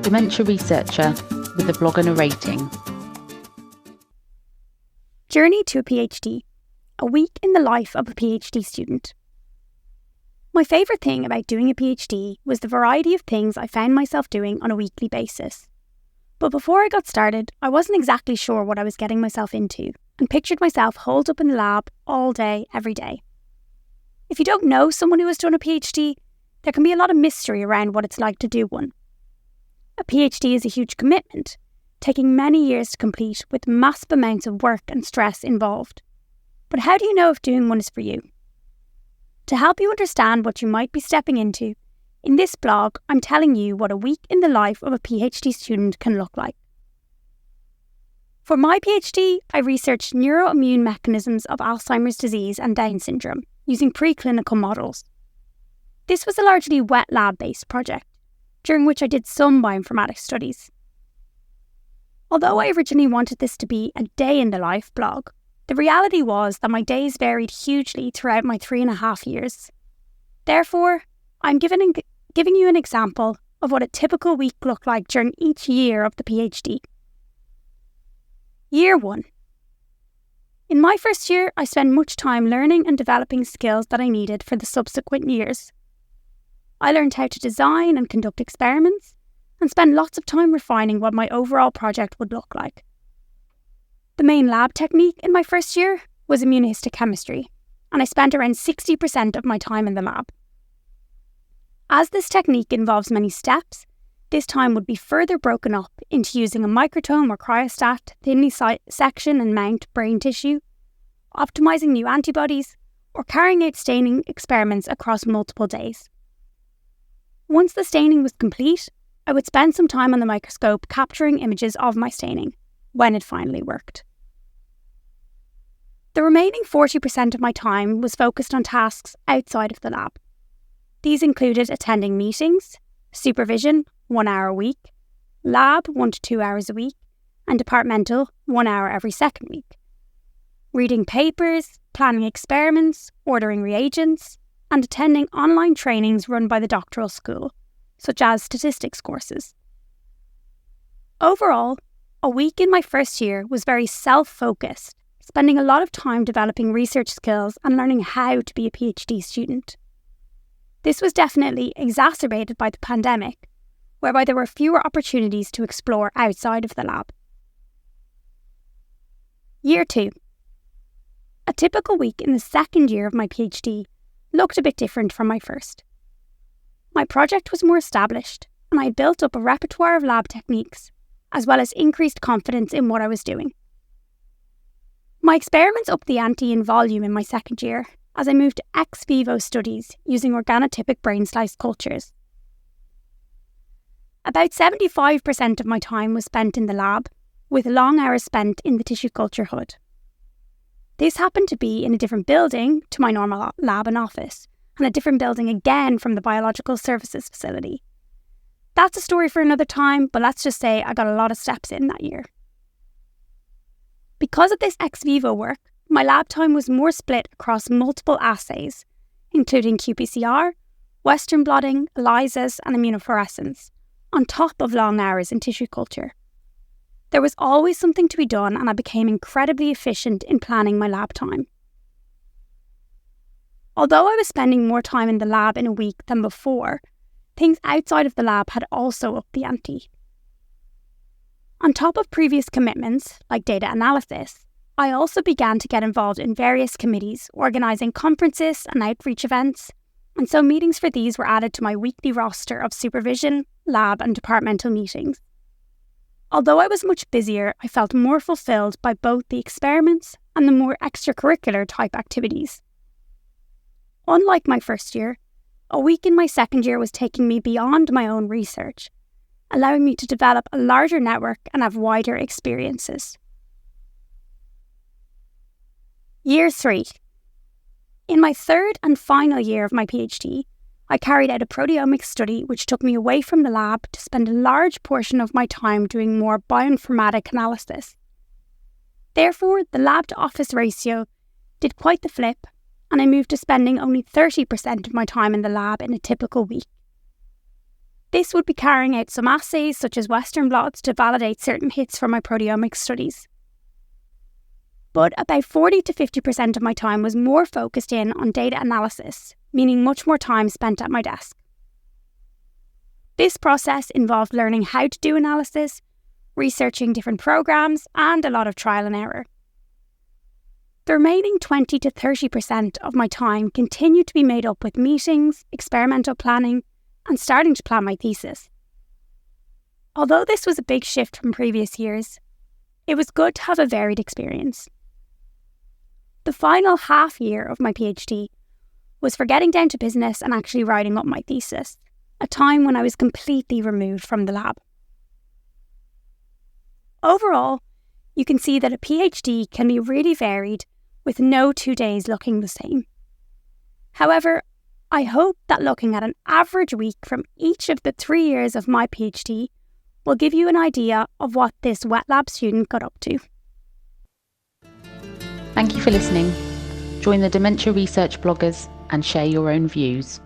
dementia researcher with a blog and a rating. Journey to a PhD, a week in the life of a PhD student. My favourite thing about doing a PhD was the variety of things I found myself doing on a weekly basis. But before I got started, I wasn't exactly sure what I was getting myself into and pictured myself holed up in the lab all day, every day. If you don't know someone who has done a PhD, there can be a lot of mystery around what it's like to do one. A PhD is a huge commitment, taking many years to complete with massive amounts of work and stress involved. But how do you know if doing one is for you? To help you understand what you might be stepping into, in this blog I'm telling you what a week in the life of a PhD student can look like. For my PhD, I researched neuroimmune mechanisms of Alzheimer's disease and Down syndrome using preclinical models. This was a largely wet lab-based project, during which I did some bioinformatics studies. Although I originally wanted this to be a day-in-the-life blog, the reality was that my days varied hugely throughout my 3.5 years. Therefore, I'm giving you an example of what a typical week looked like during each year of the PhD. Year 1. In my first year, I spent much time learning and developing skills that I needed for the subsequent years. I learned how to design and conduct experiments, and spent lots of time refining what my overall project would look like. The main lab technique in my first year was immunohistochemistry, and I spent around 60% of my time in the lab. As this technique involves many steps, this time would be further broken up into using a microtome or cryostat, thinly section and mount brain tissue, optimizing new antibodies, or carrying out staining experiments across multiple days. Once the staining was complete, I would spend some time on the microscope capturing images of my staining, when it finally worked. The remaining 40% of my time was focused on tasks outside of the lab. These included attending meetings, supervision 1 hour a week, lab 1 to 2 hours a week, and departmental 1 hour every second week. Reading papers, planning experiments, ordering reagents, and attending online trainings run by the doctoral school, such as statistics courses. Overall, a week in my first year was very self-focused, spending a lot of time developing research skills and learning how to be a PhD student. This was definitely exacerbated by the pandemic, whereby there were fewer opportunities to explore outside of the lab. Year 2. A typical week in the second year of my PhD looked a bit different from my first. My project was more established, and I had built up a repertoire of lab techniques, as well as increased confidence in what I was doing. My experiments upped the ante in volume in my second year, as I moved to ex vivo studies using organotypic brain slice cultures. About 75% of my time was spent in the lab, with long hours spent in the tissue culture hood. This happened to be in a different building to my normal lab and office, and a different building again from the biological services facility. That's a story for another time, but let's just say I got a lot of steps in that year. Because of this ex vivo work, my lab time was more split across multiple assays, including qPCR, Western blotting, ELISAs and immunofluorescence, on top of long hours in tissue culture. There was always something to be done, and I became incredibly efficient in planning my lab time. Although I was spending more time in the lab in a week than before, things outside of the lab had also upped the ante. On top of previous commitments, like data analysis, I also began to get involved in various committees, organising conferences and outreach events, and so meetings for these were added to my weekly roster of supervision, lab and departmental meetings. Although I was much busier, I felt more fulfilled by both the experiments and the more extracurricular type activities. Unlike my first year, a week in my second year was taking me beyond my own research, allowing me to develop a larger network and have wider experiences. Year 3. In my third and final year of my PhD, I carried out a proteomics study which took me away from the lab to spend a large portion of my time doing more bioinformatic analysis. Therefore, the lab-to-office ratio did quite the flip, and I moved to spending only 30% of my time in the lab in a typical week. This would be carrying out some assays such as Western blots to validate certain hits from my proteomics studies. But about 40 to 50% of my time was more focused in on data analysis, meaning much more time spent at my desk. This process involved learning how to do analysis, researching different programs, and a lot of trial and error. The remaining 20 to 30% of my time continued to be made up with meetings, experimental planning, and starting to plan my thesis. Although this was a big shift from previous years, it was good to have a varied experience. The final half year of my PhD was for getting down to business and actually writing up my thesis, a time when I was completely removed from the lab. Overall, you can see that a PhD can be really varied, with no 2 days looking the same. However, I hope that looking at an average week from each of the 3 years of my PhD will give you an idea of what this wet lab student got up to. Thank you for listening. Join the Dementia Research bloggers and share your own views.